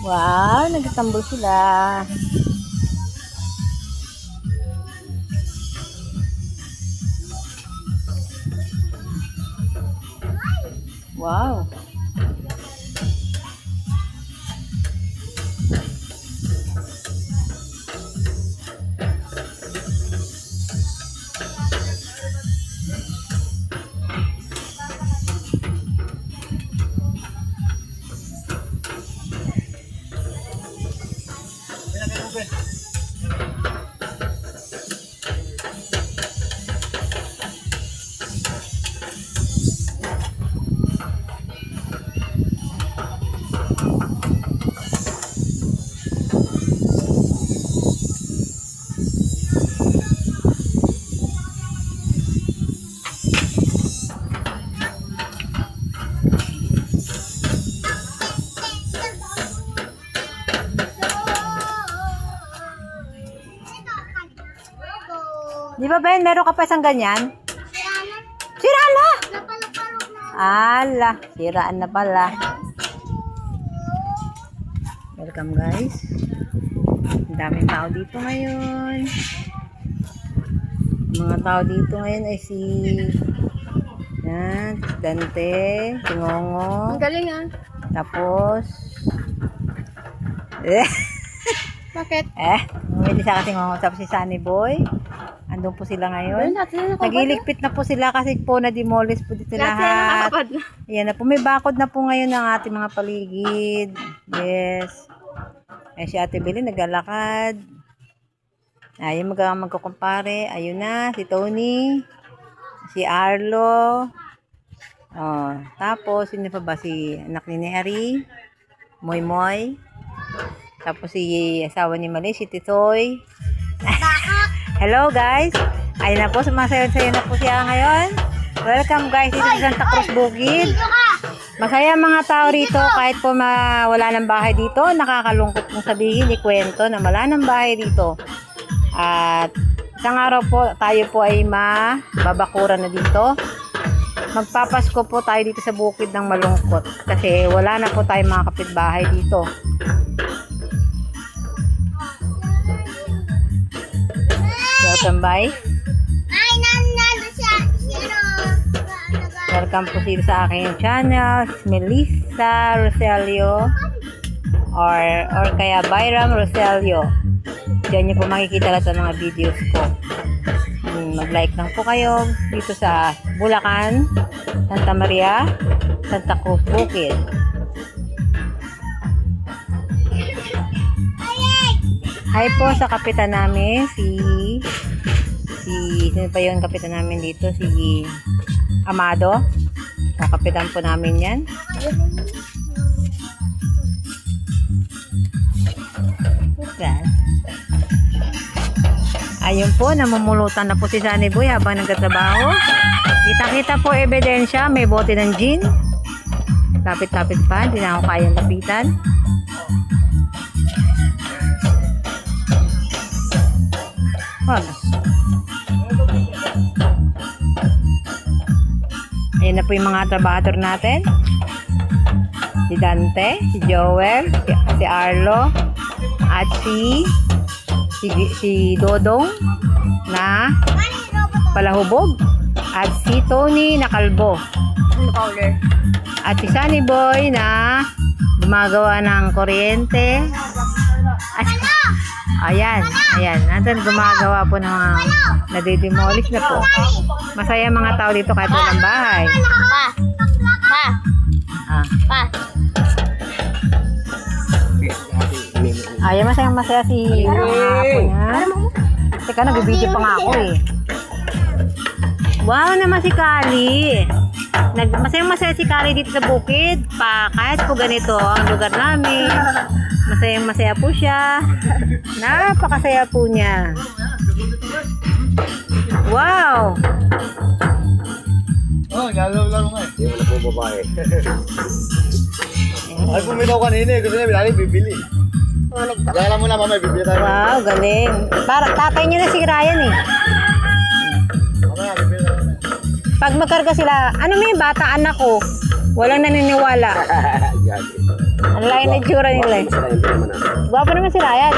Wow, nagtambol sila. Wow. Di ba, Ben? Meron ka pa isang ganyan? Sira na! Ala, siraan na pala. Welcome, guys. Ang daming tao dito ngayon. Ang mga tao dito ngayon ay si Dante, si Ngongo. Ang galing ah. Tapos Bakit? umili sa kasi Ngongo. Tapos si Sunny Boy. Andun po sila ngayon. Nagiligpit na po sila kasi po na-demolish po dito lahat. Ayan na po. May bakod na po ngayon ng ating mga paligid. Yes. Si Ate Beli naglalakad. Ayun magkukumpare. Ayun na. Si Tony. Si Arlo. Tapos sino pa ba? Si anak ni Neri. Moy Moy. Tapos si asawa ni Mali. Si Titoy. Hello guys. Ayun na po, sumasayon-sayon na po siya ngayon. Welcome guys dito sa Santa Cruz Bukid. Masaya mga tao rito kahit po wala ng bahay dito. Nakakalungkot mong sabihin, ikwento na wala ng bahay dito. At isang araw po tayo po ay mababakuran na dito. Magpapasko po tayo dito sa bukid ng malungkot. Kasi wala na po tayong mga kapitbahay dito. Welcome bye. Welcome po sila sa aking channel, Melissa Roselio or kaya Byram Roselio. Diyan niyo po makikita lahat ng mga videos ko. Mag-like lang po kayo dito sa Bulacan, Santa Maria, Santa Cruz Bukid. Hi po sa kapitan namin, sino pa yung kapitan namin dito? Si Amado. O, kapitan po namin yan. Ayun po, namumulutan na po si Sunny Boy habang nagtatrabaho. Kita-kita po ebidensya, may bote ng gin. Lapit-lapit pa, hindi na ako kayang lapitan. Ayan na po yung mga trabahador natin. Si Dante, si Joel, si Arlo, at si Dodong na palahubog, at si Tony na kalbo, at si Sunny Boy na gumagawa ng kuryente. At ayan, nandun gumagawa po ng mga nadidemolish na po. Masaya mga tao dito kahit walang bahay. Ayan, masaya si mga apo niya. Teka, nag-video pa nga ako eh. Wow naman si Kali. Masaya si Kali dito sa bukid. Kahit po ganito ang lugar namin. Masaya po siya. Napakasaya po niya. Wow! Lalo nga eh. Hindi mo na po babae. Ay, puminaw kanina eh. Gusto niya, bilali, bibili. Lala mo na, mamay, bibili tayo. Wow, galing. Para tatay niya na si Ryan eh. Mamaya, bibili tayo. Pag magkarga sila, ano may bata, anak ko. Walang naniniwala. Yan. Ang layo na itsura nila eh. Masaya yung naman ah. Gwapo naman si Ryan.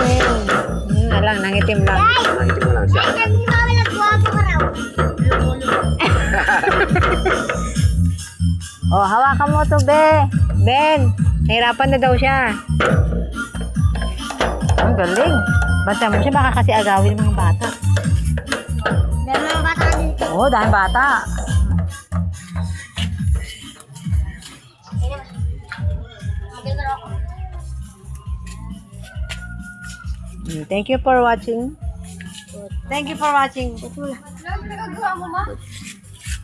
Lang, nangitim lang. Nakita mo lang siya. Sabi ni Mama, nagwapo ka raw. Oh, hawakan mo to, Be. Ben, nahirapan na daw siya. Ang galing. Basta mo siya, baka kasi agawin ng mga bata. Dahil mga bata ka dito. Oo, dahil bata. Maganda raw ako. Thank you for watching. Thank you for watching. Ano nagagawa mo, Ma?